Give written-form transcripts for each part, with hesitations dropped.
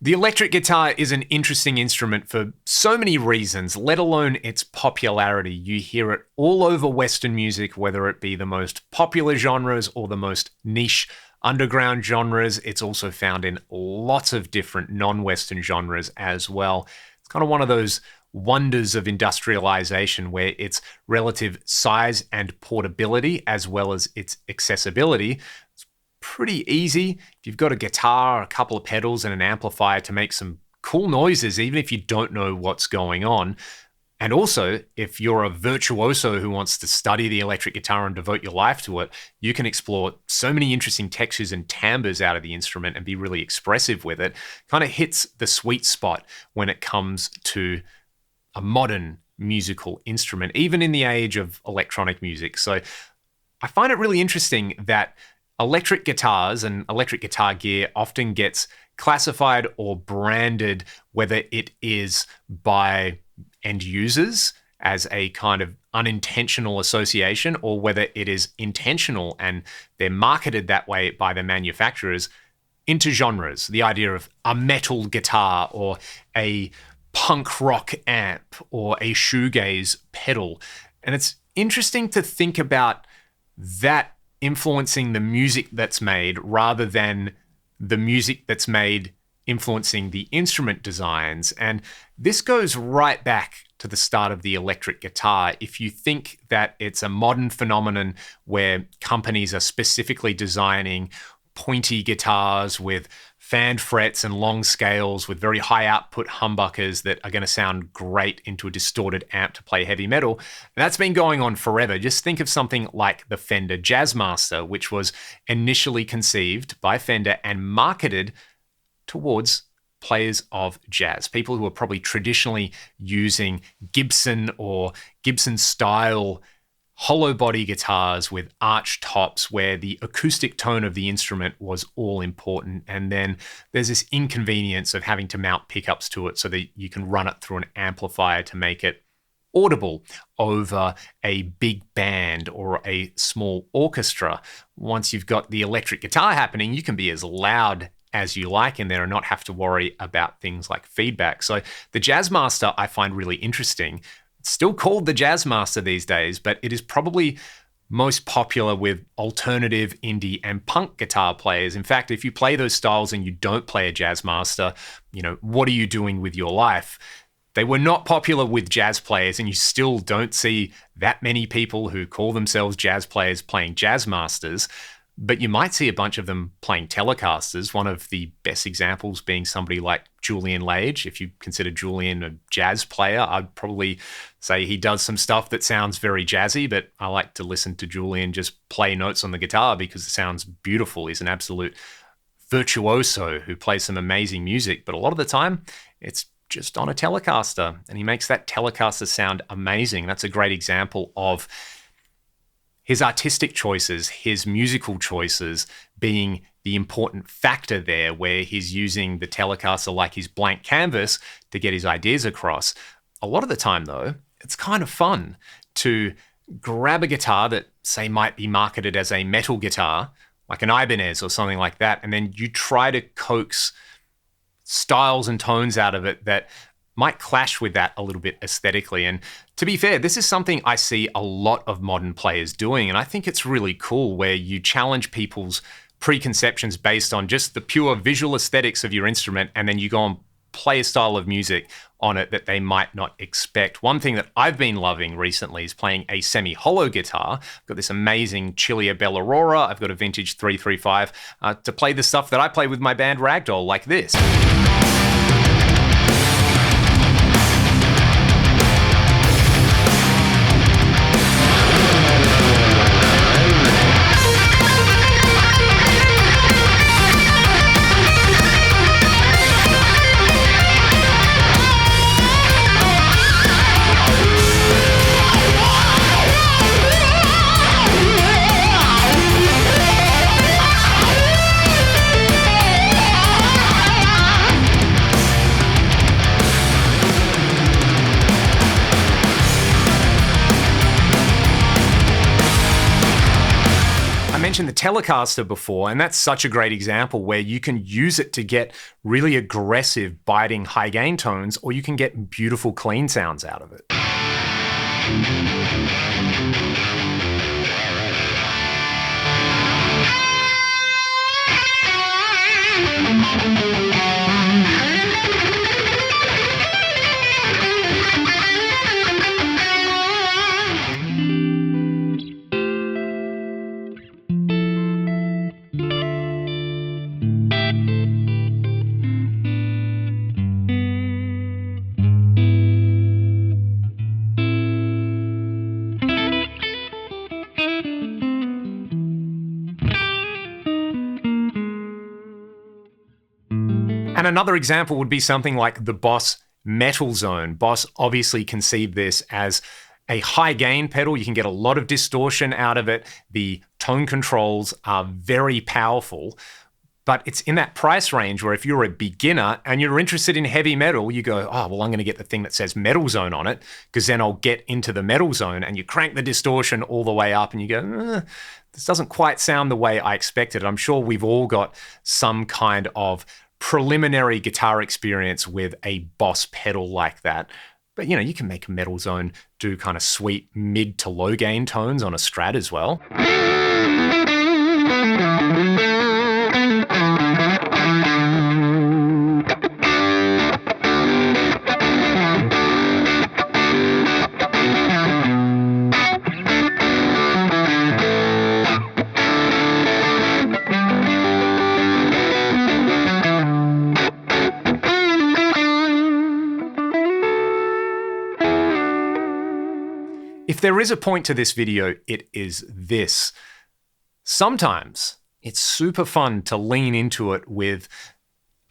The electric guitar is an interesting instrument for so many reasons, let alone its popularity. You hear it all over Western music, whether it be the most popular genres or the most niche underground genres. It's also found in lots of different non-Western genres as well. It's kind of one of those wonders of industrialization where its relative size and portability, as well as its accessibility, pretty easy. If you've got a guitar, a couple of pedals, and an amplifier to make some cool noises, even if you don't know what's going on. And also, if you're a virtuoso who wants to study the electric guitar and devote your life to it, you can explore so many interesting textures and timbres out of the instrument and be really expressive with it. Kind of hits the sweet spot when it comes to a modern musical instrument, even in the age of electronic music. So I find it really interesting that electric guitars and electric guitar gear often gets classified or branded, whether it is by end users as a kind of unintentional association or whether it is intentional and they're marketed that way by the manufacturers, into genres. The idea of a metal guitar or a punk rock amp or a shoegaze pedal. And it's interesting to think about that influencing the music that's made rather than the music that's made influencing the instrument designs. And this goes right back to the start of the electric guitar. If you think that it's a modern phenomenon where companies are specifically designing pointy guitars with fanned frets and long scales with very high output humbuckers that are going to sound great into a distorted amp to play heavy metal. And that's been going on forever. Just think of something like the Fender Jazzmaster, which was initially conceived by Fender and marketed towards players of jazz, people who are probably traditionally using Gibson or Gibson style hollow body guitars with arched tops where the acoustic tone of the instrument was all important. And then there's this inconvenience of having to mount pickups to it so that you can run it through an amplifier to make it audible over a big band or a small orchestra. Once you've got the electric guitar happening, you can be as loud as you like in there and not have to worry about things like feedback. So the Jazzmaster I find really interesting. It's still called the Jazzmaster these days, but it is probably most popular with alternative, indie, and punk guitar players. In fact, if you play those styles and you don't play a Jazzmaster, what are you doing with your life? They were not popular with jazz players, and you still don't see that many people who call themselves jazz players playing Jazzmasters. But you might see a bunch of them playing Telecasters, one of the best examples being somebody like Julian Lage. If you consider Julian a jazz player, I'd probably say he does some stuff that sounds very jazzy, but I like to listen to Julian just play notes on the guitar because it sounds beautiful. He's an absolute virtuoso who plays some amazing music, but a lot of the time it's just on a Telecaster, and he makes that Telecaster sound amazing. That's a great example of his artistic choices, his musical choices being the important factor there, where he's using the Telecaster like his blank canvas to get his ideas across. A lot of the time, though, it's kind of fun to grab a guitar that, say, might be marketed as a metal guitar, like an Ibanez or something like that, and then you try to coax styles and tones out of it that might clash with that a little bit aesthetically. And to be fair, this is something I see a lot of modern players doing, and I think it's really cool where you challenge people's preconceptions based on just the pure visual aesthetics of your instrument, and then you go and play a style of music on it that they might not expect. One thing that I've been loving recently is playing a semi-hollow guitar. I've got this amazing Chilia Bell'Aurora. I've got a vintage 335 to play the stuff that I play with my band Ragdoll, like this. Telecaster before, and that's such a great example where you can use it to get really aggressive, biting high gain tones, or you can get beautiful clean sounds out of it. And another example would be something like the Boss Metal Zone. Boss obviously conceived this as a high gain pedal. You can get a lot of distortion out of it. The tone controls are very powerful, but it's in that price range where if you're a beginner and you're interested in heavy metal, you go, oh, well, I'm going to get the thing that says Metal Zone on it, because then I'll get into the Metal Zone, and you crank the distortion all the way up and you go, this doesn't quite sound the way I expected. I'm sure we've all got some kind of preliminary guitar experience with a Boss pedal like that. But you can make a Metal Zone do kind of sweet mid to low gain tones on a Strat as well. If there is a point to this video, it is this. Sometimes it's super fun to lean into it with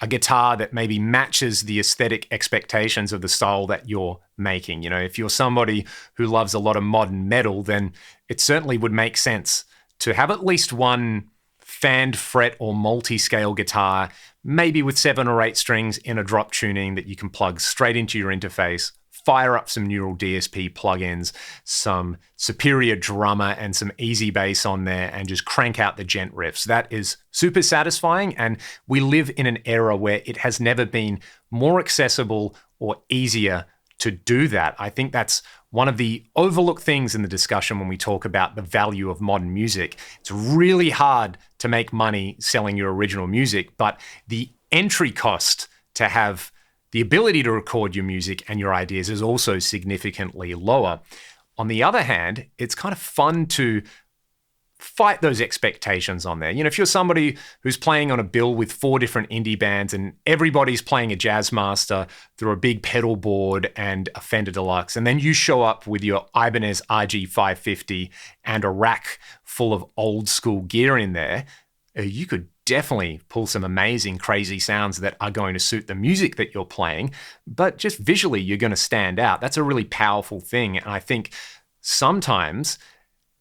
a guitar that maybe matches the aesthetic expectations of the style that you're making. If you're somebody who loves a lot of modern metal, then it certainly would make sense to have at least one fanned fret or multi-scale guitar, maybe with 7 or 8 strings in a drop tuning that you can plug straight into your interface, fire up some Neural DSP plugins, some Superior Drummer and some Easy Bass on there, and just crank out the gent riffs. That is super satisfying, and we live in an era where it has never been more accessible or easier to do that. I think that's one of the overlooked things in the discussion when we talk about the value of modern music. It's really hard to make money selling your original music, but the entry cost to have the ability to record your music and your ideas is also significantly lower. On the other hand, it's kind of fun to fight those expectations on there. If you're somebody who's playing on a bill with 4 different indie bands and everybody's playing a Jazzmaster through a big pedal board and a Fender Deluxe, and then you show up with your Ibanez RG550 and a rack full of old school gear in there, you could definitely pull some amazing, crazy sounds that are going to suit the music that you're playing, but just visually, you're going to stand out. That's a really powerful thing. And I think sometimes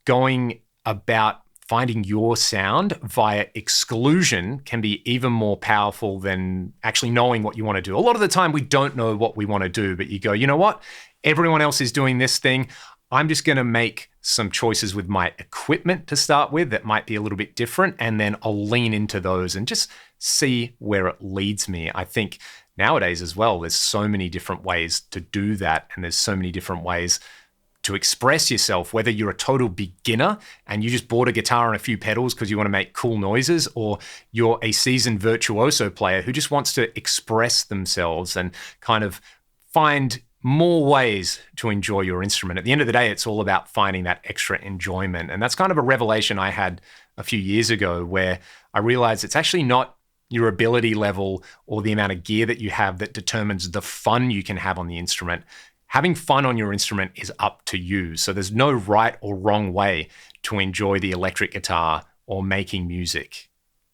going about finding your sound via exclusion can be even more powerful than actually knowing what you want to do. A lot of the time, we don't know what we want to do, but you go, you know what? Everyone else is doing this thing. I'm just going to make some choices with my equipment to start with that might be a little bit different, and then I'll lean into those and just see where it leads me. I think nowadays as well, there's so many different ways to do that, and there's so many different ways to express yourself, whether you're a total beginner and you just bought a guitar and a few pedals because you want to make cool noises, or you're a seasoned virtuoso player who just wants to express themselves and kind of find more ways to enjoy your instrument. At the end of the day, it's all about finding that extra enjoyment. And that's kind of a revelation I had a few years ago, where I realized it's actually not your ability level or the amount of gear that you have that determines the fun you can have on the instrument. Having fun on your instrument is up to you. So there's no right or wrong way to enjoy the electric guitar or making music.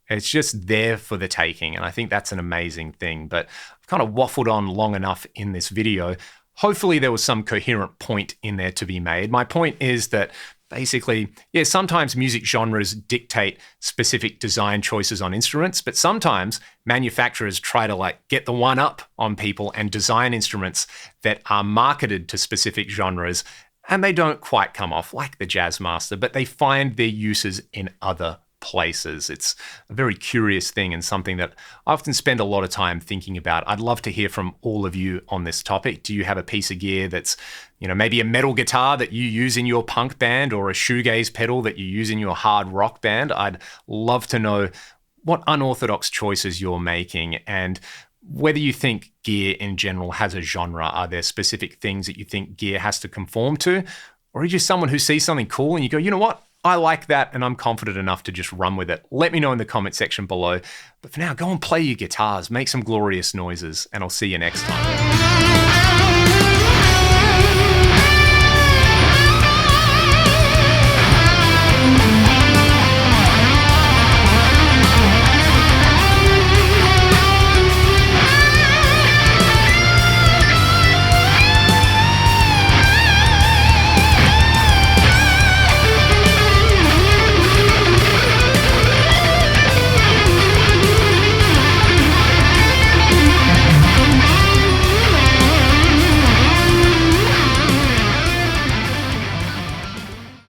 It's just there for the taking. And I think that's an amazing thing. But I've kind of waffled on long enough in this video. Hopefully there was some coherent point in there to be made. My point is that basically, yeah, sometimes music genres dictate specific design choices on instruments, but sometimes manufacturers try to get the one up on people and design instruments that are marketed to specific genres, and they don't quite come off like the Jazzmaster, but they find their uses in other places. It's a very curious thing and something that I often spend a lot of time thinking about. I'd love to hear from all of you on this topic. Do you have a piece of gear that's, maybe a metal guitar that you use in your punk band, or a shoegaze pedal that you use in your hard rock band? I'd love to know what unorthodox choices you're making, and whether you think gear in general has a genre. Are there specific things that you think gear has to conform to? Or are you just someone who sees something cool and you go, you know what? I like that and I'm confident enough to just run with it. Let me know in the comment section below. But for now, go and play your guitars, make some glorious noises, and I'll see you next time.